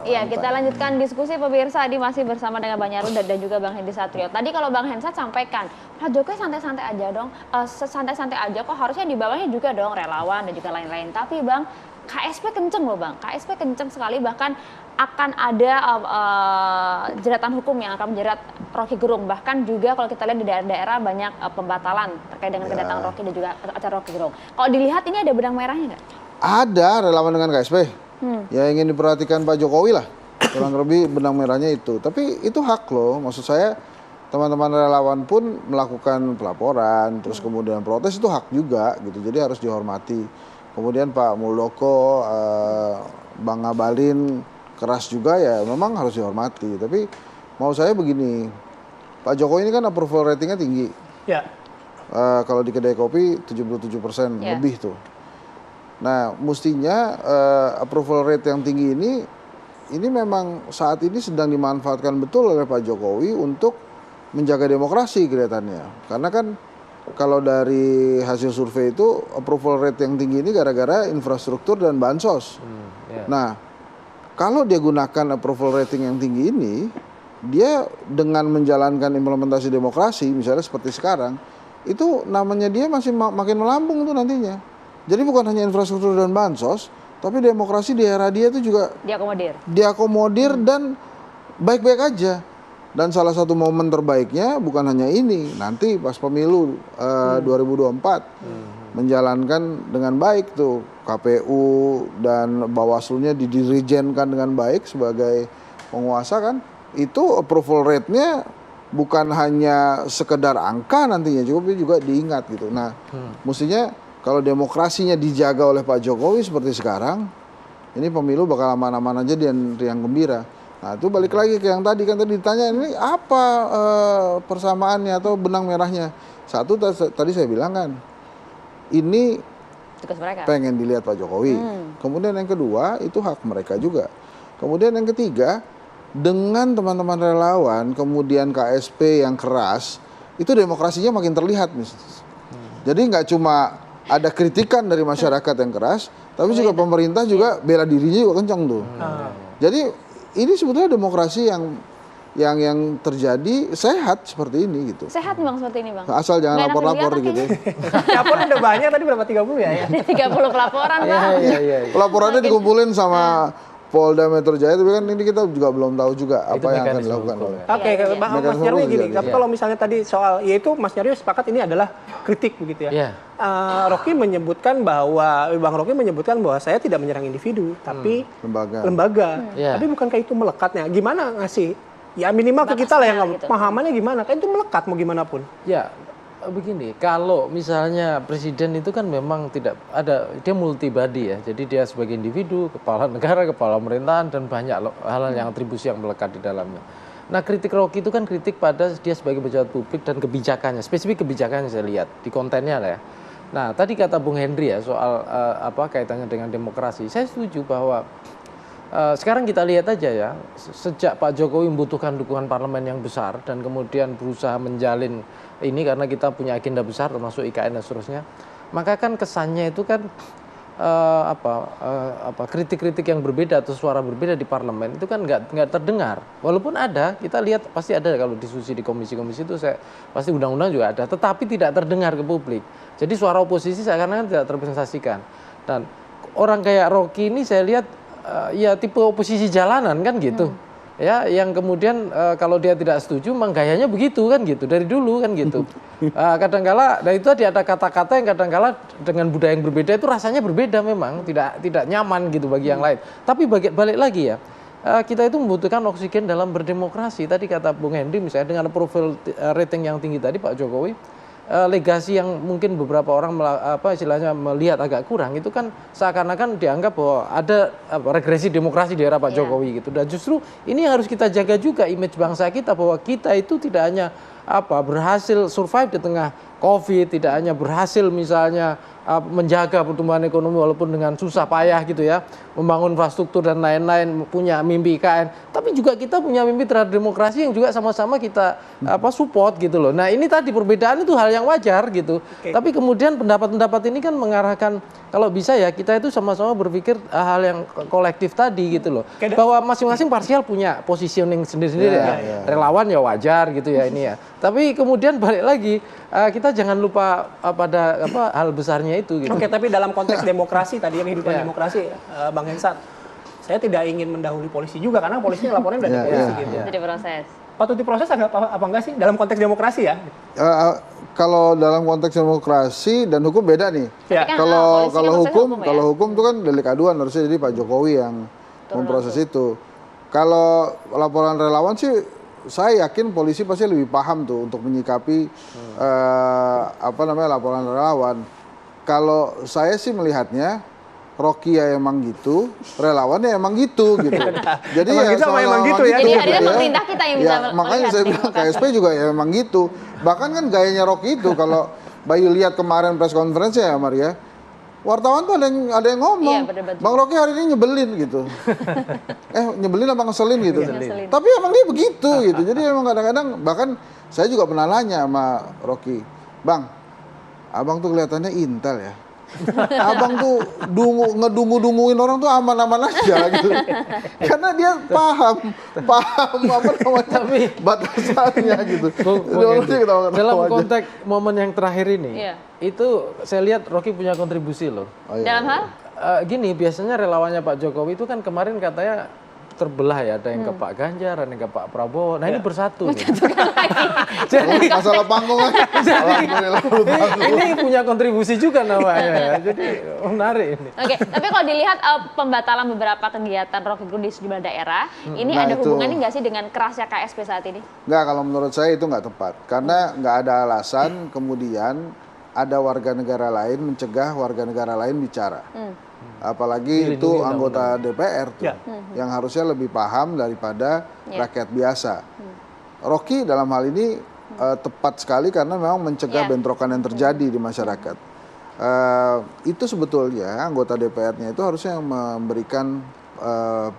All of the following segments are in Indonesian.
Iya, kita lanjutkan diskusi pemirsa. Adi masih bersama dengan Bang Nyarwi dan juga Bang Hendy Satrio. Tadi kalau Bang Hensat sampaikan, Pak Jokowi santai-santai aja dong, santai-santai aja kok, harusnya di bawahnya juga dong relawan dan juga lain-lain. Tapi Bang, KSP kenceng loh Bang, KSP kenceng sekali, bahkan akan ada jeratan hukum yang akan menjerat Rocky Gerung. Bahkan juga kalau kita lihat di daerah-daerah banyak pembatalan terkait dengan kedatangan Rocky dan juga acara Rocky Gerung. Kalau dilihat ini ada benang merahnya nggak? Ada relawan dengan KSP. Ya ingin diperhatikan Pak Jokowi lah, kurang lebih benang merahnya itu. Tapi itu hak loh, maksud saya teman-teman relawan pun melakukan pelaporan, terus kemudian protes itu hak juga gitu, jadi harus dihormati. Kemudian Pak Muldoko, Bang Ngabalin keras juga ya, memang harus dihormati. Tapi mau saya begini, Pak Jokowi ini kan approval ratingnya tinggi. Ya. Kalau di kedai kopi 77% lebih tuh. Nah, mestinya approval rate yang tinggi ini memang saat ini sedang dimanfaatkan betul oleh Pak Jokowi untuk menjaga demokrasi kelihatannya. Karena kan kalau dari hasil survei itu approval rate yang tinggi ini gara-gara infrastruktur dan bansos. Nah, kalau dia gunakan approval rating yang tinggi ini, dia dengan menjalankan implementasi demokrasi, misalnya seperti sekarang, itu namanya dia masih makin melambung tuh nantinya. Jadi bukan hanya infrastruktur dan bansos, tapi demokrasi di era dia itu juga diakomodir dan baik-baik aja. Dan salah satu momen terbaiknya bukan hanya ini, nanti pas pemilu 2024 menjalankan dengan baik tuh KPU dan Bawaslu-nya didirijenkan dengan baik sebagai penguasa kan, itu approval rate-nya bukan hanya sekedar angka nantinya, juga diingat gitu. Nah, mestinya kalau demokrasinya dijaga oleh Pak Jokowi seperti sekarang, ini pemilu bakal aman-aman aja dan riang gembira. Nah itu balik lagi ke yang tadi, kan tadi ditanya ini apa persamaannya atau benang merahnya. Satu tadi saya bilang kan, ini pengen dilihat Pak Jokowi. Kemudian yang kedua itu hak mereka juga. Kemudian yang ketiga, dengan teman-teman relawan, kemudian KSP yang keras, itu demokrasinya makin terlihat. Jadi nggak cuma ada kritikan dari masyarakat yang keras, tapi juga pemerintah juga bela dirinya juga kencang tuh. Jadi ini sebetulnya demokrasi yang terjadi sehat seperti ini gitu. Sehat Bang seperti ini Bang. Asal jangan lapor-lapor gitu. Laporan udah banyak tadi berapa 30 ya? 30 pelaporan Bang. Iya. Pelaporannya dikumpulin sama Polda Metro Jaya, tapi kan ini kita juga belum tahu juga apa yang akan dilakukan oleh. Oke, Mas Nyarwi gini, tapi kalau misalnya tadi soal, yaitu Mas Nyarwi sepakat ini adalah kritik begitu ya. Rocky menyebutkan bahwa, Bang Rocky menyebutkan bahwa saya tidak menyerang individu, tapi lembaga. Tapi bukankah itu melekatnya? Gimana ngasih? Ya minimal ke kita lah yang pemahamannya gimana, kan itu melekat mau gimana pun. Ya. Begini, kalau misalnya presiden itu kan memang tidak ada, dia multibody ya, jadi dia sebagai individu, kepala negara, kepala pemerintahan, dan banyak hal-hal yang atribusi yang melekat di dalamnya. Nah kritik Rocky itu kan kritik pada dia sebagai pejabat publik dan kebijakannya, spesifik kebijakannya saya lihat di kontennya lah ya. Nah tadi kata Bung Henry ya soal kaitannya dengan demokrasi, saya setuju bahwa sekarang kita lihat aja ya, sejak Pak Jokowi membutuhkan dukungan parlemen yang besar dan kemudian berusaha menjalin ini karena kita punya agenda besar termasuk IKN dan seterusnya, maka kan kesannya itu kan kritik-kritik yang berbeda atau suara berbeda di parlemen itu kan nggak terdengar. Walaupun ada, kita lihat pasti ada kalau diskusi di komisi-komisi itu pasti undang-undang juga ada, tetapi tidak terdengar ke publik. Jadi suara oposisi seakan-akan tidak terrepresentasikan. Dan orang kayak Rocky ini saya lihat ya tipe oposisi jalanan kan gitu. Ya yang kemudian kalau dia tidak setuju memang gayanya begitu kan gitu dari dulu kan gitu. Kadangkala nah itu tadi ada kata-kata yang kadangkala dengan budaya yang berbeda itu rasanya berbeda memang tidak nyaman gitu bagi yang lain. Tapi balik lagi ya, kita itu membutuhkan oksigen dalam berdemokrasi. Tadi kata Bung Hendy misalnya dengan profil rating yang tinggi tadi Pak Jokowi, legasi yang mungkin beberapa orang istilahnya melihat agak kurang itu kan seakan-akan dianggap bahwa ada regresi demokrasi di era Pak Jokowi gitu. Dan justru ini harus kita jaga juga image bangsa kita bahwa kita itu tidak hanya berhasil survive di tengah Covid, tidak hanya berhasil misalnya menjaga pertumbuhan ekonomi walaupun dengan susah payah gitu ya, membangun infrastruktur dan lain-lain, punya mimpi IKN, tapi juga kita punya mimpi terhadap demokrasi yang juga sama-sama kita support gitu loh. Nah ini tadi perbedaan itu hal yang wajar gitu. Tapi kemudian pendapat-pendapat ini kan mengarahkan kalau bisa ya kita itu sama-sama berpikir hal yang kolektif tadi gitu loh. Bahwa masing-masing parsial punya positioning sendiri-sendiri ya. Relawan ya wajar gitu ya ini ya. Tapi kemudian balik lagi kita jangan lupa pada hal besarnya itu gitu. Oke, tapi dalam konteks demokrasi tadi yang kehidupan demokrasi, Bang Hensat, saya tidak ingin mendahului polisi juga karena polisinya laporannya udah di polisi gitu. Jadi proses. Patut diproses apa enggak sih dalam konteks demokrasi ya? Kalau dalam konteks demokrasi dan hukum beda nih. Kan, Kalau hukum, ya? kalau hukum itu kan delik aduan harusnya jadi Pak Jokowi yang memproses itu. Kalau laporan relawan sih saya yakin polisi pasti lebih paham tuh untuk menyikapi laporan relawan. Kalau saya sih melihatnya Rocky ya emang gitu, relawannya emang gitu. Jadi emang gitu, emang gitu ya. Jadi ada pemerintah kita yang bisa makanya saya bilang KSP juga ya emang gitu. Bahkan kan gayanya Rocky itu kalau Bayu lihat kemarin press conference ya Maria, wartawan tuh ada yang ngomong, Bang Rocky hari ini nyebelin gitu. Nyebelin apa ngeselin gitu. Ngeselin. Tapi emang dia begitu gitu. Jadi emang kadang-kadang bahkan saya juga pernah nanya sama Rocky, Bang, abang tuh kelihatannya intel ya. Abang tuh ngedungu-dunguin orang tuh aman-aman aja gitu. Karena dia paham batasannya gitu. Dalam konteks momen yang terakhir ini, itu saya lihat Rocky punya kontribusi loh. Dalam hal? Gini, biasanya relawannya Pak Jokowi itu kan kemarin katanya terbelah ya, ada yang ke Pak Ganjar, ada yang ke Pak Prabowo. Nah ini bersatu. Jadi masalah panggung ini punya kontribusi juga namanya ya. Jadi menarik ini. Oke, tapi kalau dilihat pembatalan beberapa kegiatan Rocky Gerung di sejumlah daerah, ini ada hubungannya nggak sih dengan kerasnya KSP saat ini? Nggak, kalau menurut saya itu nggak tepat. Karena nggak ada alasan kemudian ada warga negara lain mencegah warga negara lain bicara. Apalagi itu anggota DPR tuh, yang harusnya lebih paham daripada rakyat biasa. Rocky dalam hal ini tepat sekali karena memang mencegah bentrokan yang terjadi di masyarakat. Itu sebetulnya anggota DPR-nya itu harusnya memberikan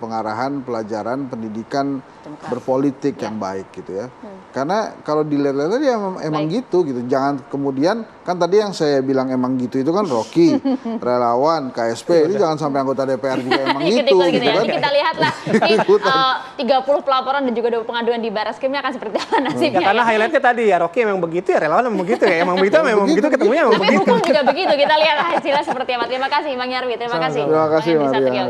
pengarahan, pelajaran, pendidikan berpolitik yang baik gitu ya. Karena kalau dilihat-lihat ya emang gitu. Jangan kemudian, kan tadi yang saya bilang emang gitu itu kan Rocky, relawan, KSP, ini jangan sampai anggota DPR juga emang gitu. Gitu kan. Kita lihatlah nih 30 pelaporan dan juga 2 pengaduan di Barreskrimnya akan seperti apa nasibnya. Karena highlightnya tadi ya Rocky emang begitu ya, relawan emang begitu ya, emang begitu memang begitu ketemunya emang begitu. Tapi hukum juga begitu, kita lihat hasilnya seperti apa. Terima kasih Bang Nyarwi, terima kasih. Terima kasih Maria.